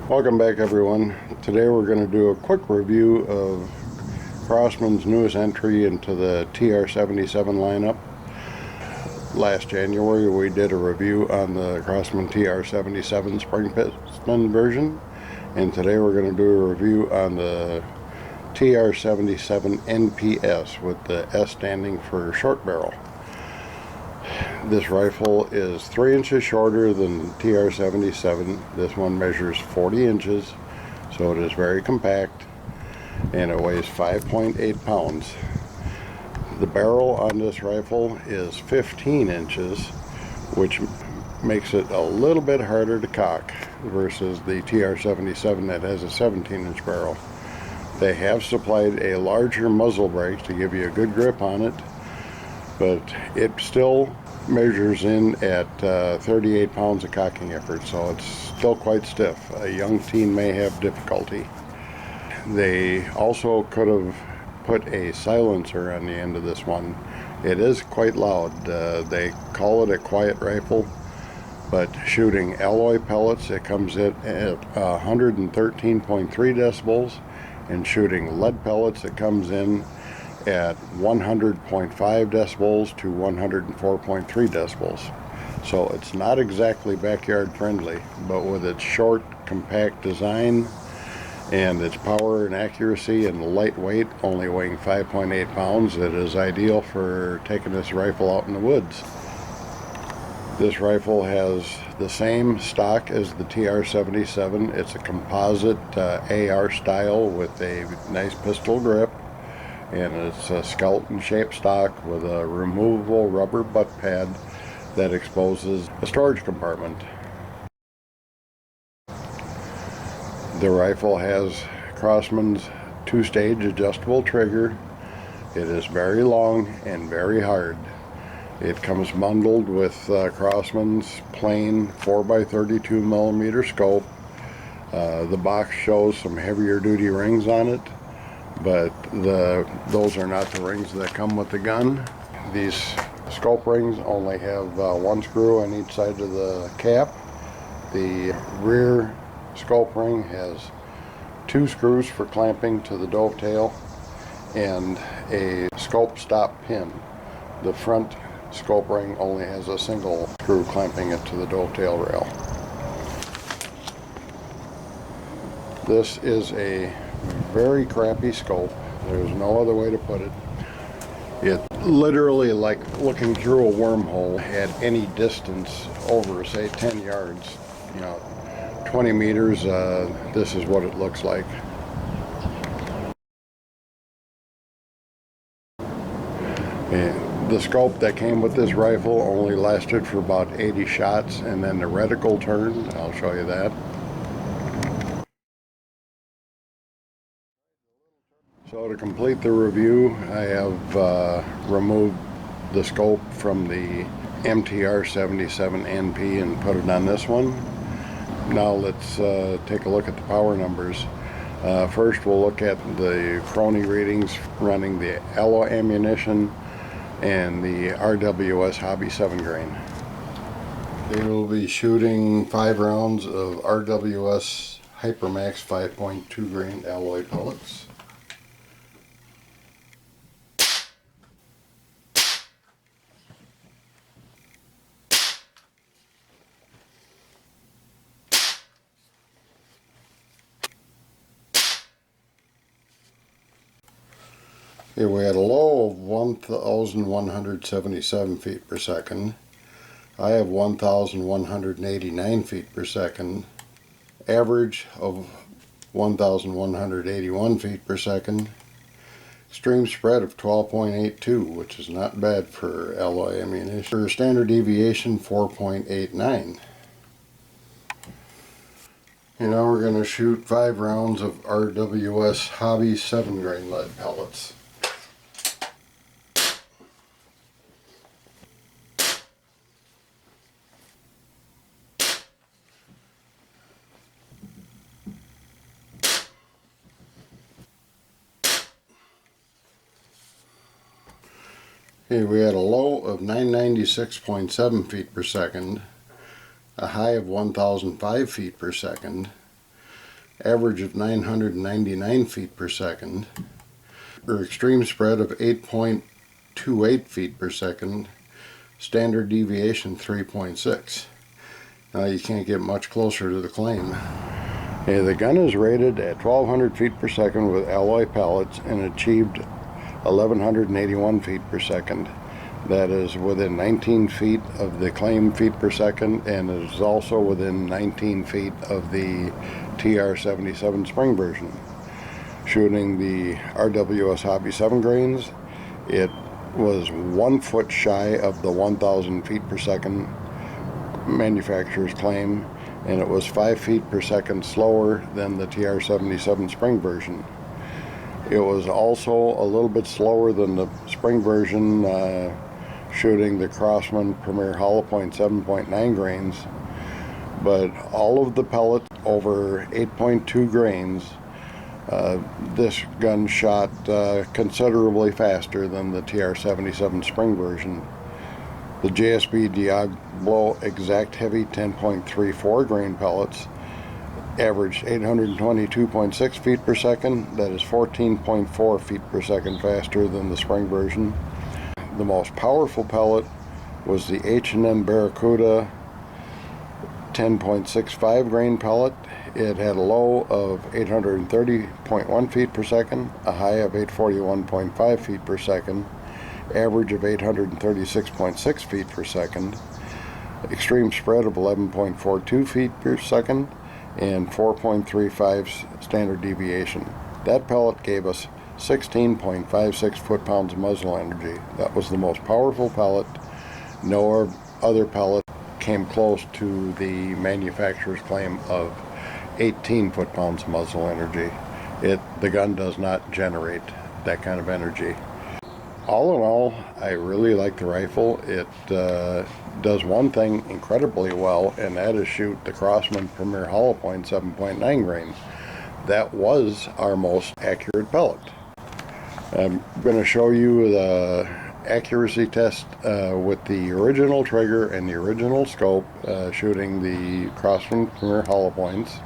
Welcome back, everyone. Today we're going to do a quick review of Crosman's newest entry into the TR77 lineup. Last January we did a review on the Crosman TR77 spring piston version, and today we're going to do a review on the TR77 NPS, with the S standing for short barrel. This rifle is 3 inches shorter than the TR77. This one measures 40 inches, so it is very compact, and it weighs 5.8 pounds. The barrel on this rifle is 15 inches, which makes it a little bit harder to cock versus the TR77 that has a 17-inch barrel. They have supplied a larger muzzle brake to give you a good grip on it, but it still measures in at 38 pounds of cocking effort, so it's still quite stiff. A young teen may have difficulty. They also could have put a silencer on the end of this one. It is quite loud. They call it a quiet rifle, but shooting alloy pellets, it comes in at 113.3 decibels, and shooting lead pellets, it comes in at 100.5 decibels to 104.3 decibels. So it's not exactly backyard friendly, but with its short, compact design and its power and accuracy and lightweight, only weighing 5.8 pounds, it is ideal for taking this rifle out in the woods. This rifle has the same stock as the TR77. It's a composite AR style with a nice pistol grip, and it's a Sculpt and shape stock with a removable rubber butt pad that exposes a storage compartment. The rifle has Crosman's 2-stage adjustable trigger. It is very long and very hard. It comes bundled with Crosman's plain 4x32 millimeter scope. The box shows some heavier duty rings on it, but those are not the rings that come with the gun. These scope rings only have one screw on each side of the cap. The rear scope ring has 2 screws for clamping to the dovetail and a scope stop pin. The front scope ring only has a single screw clamping it to the dovetail rail. This is a very crappy scope. There's no other way to put it. It's literally like looking through a wormhole at any distance over, say, 10 yards. 20 meters, this is what it looks like. And the scope that came with this rifle only lasted for about 80 shots, and then the reticle turned. I'll show you that. So to complete the review, I have removed the scope from the MTR77 NP and put it on this one. Now let's take a look at the power numbers. First we'll look at the crony readings running the alloy ammunition and the RWS Hobby 7 grain. They will be shooting 5 rounds of RWS Hypermax 5.2 grain alloy pellets. Okay, we had a low of 1,177 feet per second. I have 1,189 feet per second. Average of 1,181 feet per second. Extreme spread of 12.82, which is not bad for alloy ammunition. For standard deviation, 4.89. And now we're going to shoot 5 rounds of RWS Hobby 7 grain lead pellets. Okay, we had a low of 996.7 feet per second, a high of 1005 feet per second, average of 999 feet per second, or extreme spread of 8.28 feet per second, standard deviation 3.6. Now you can't get much closer to the claim. Okay, the gun is rated at 1200 feet per second with alloy pellets and achieved 1181 feet per second. That is within 19 feet of the claim feet per second, and it is also within 19 feet of the TR77 spring version. Shooting the RWS Hobby 7 grains, it was 1 foot shy of the 1000 feet per second manufacturer's claim, and it was 5 feet per second slower than the TR77 spring version. It was also a little bit slower than the spring version, shooting the Crosman Premier Hollow Point 7.9 grains, but all of the pellets over 8.2 grains, this gun shot considerably faster than the TR77 spring version. The JSB Diablo Exact Heavy 10.34 grain pellets averaged 822.6 feet per second. That is 14.4 feet per second faster than the spring version. The most powerful pellet was the H&M Barracuda 10.65 grain pellet. It had a low of 830.1 feet per second, a high of 841.5 feet per second, average of 836.6 feet per second, extreme spread of 11.42 feet per second, and 4.35 standard deviation. That pellet gave us 16.56 foot-pounds of muzzle energy. That was the most powerful pellet. No other pellet came close to the manufacturer's claim of 18 foot-pounds of muzzle energy. The gun does not generate that kind of energy. All in all, I really like the rifle. It does one thing incredibly well, and that is shoot the Crosman Premier Hollow Point 7.9 grain. That was our most accurate pellet. I'm going to show you the accuracy test with the original trigger and the original scope, shooting the Crosman Premier Hollow Points.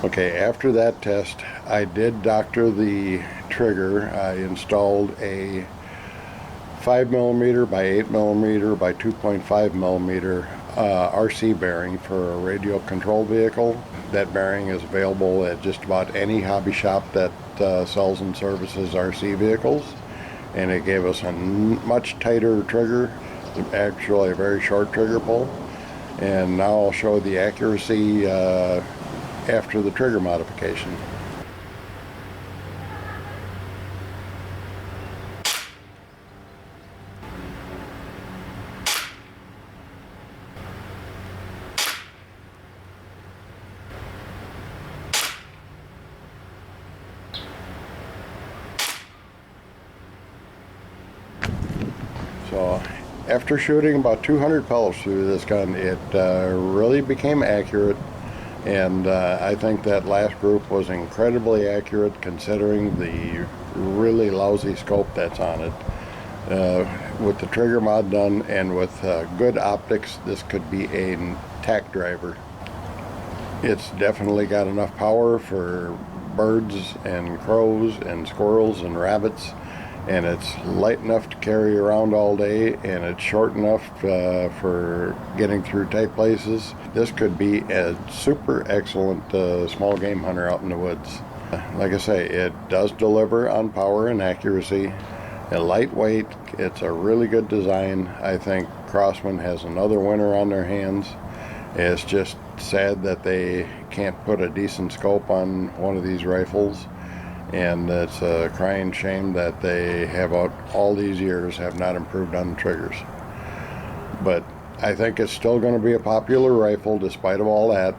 Okay, after that test, I did doctor the trigger. I installed a 5mm by 8mm by 2.5mm RC bearing for a radio control vehicle. That bearing is available at just about any hobby shop that sells and services RC vehicles, and it gave us a much tighter trigger, actually a very short trigger pull. And now I'll show the accuracy after the trigger modification. So after shooting about 200 pellets through this gun, it really became accurate. And I think that last group was incredibly accurate considering the really lousy scope that's on it. With the trigger mod done and with good optics, this could be a tack driver. It's definitely got enough power for birds and crows and squirrels and rabbits, and it's light enough to carry around all day, and it's short enough for getting through tight places. This could be a super excellent small game hunter out in the woods. Like I say, it does deliver on power and accuracy. Lightweight, it's a really good design. I think Crosman has another winner on their hands. It's just sad that they can't put a decent scope on one of these rifles, and it's a crying shame that they have all these years have not improved on the triggers. But I think it's still going to be a popular rifle despite of all that.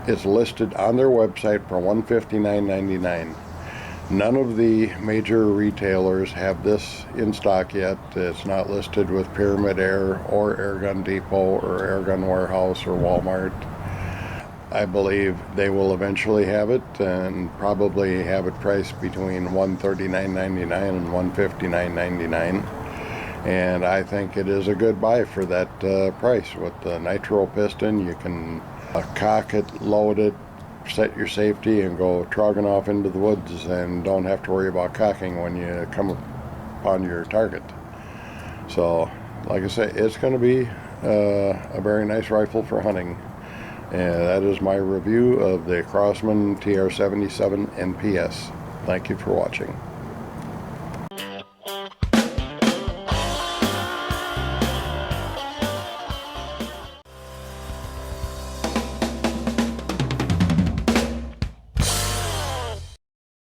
It's listed on their website for $159.99. None of the major retailers have this in stock yet. It's not listed with Pyramid Air or Airgun Depot or Airgun Warehouse or Walmart. I believe they will eventually have it, and probably have it priced between $139.99 and $159.99. And I think it is a good buy for that price. With the nitro piston, you can cock it, load it, set your safety, and go trogging off into the woods, and don't have to worry about cocking when you come upon your target. So, like I say, it's going to be a very nice rifle for hunting. And that is my review of the Crosman TR77 NPS. Thank you for watching.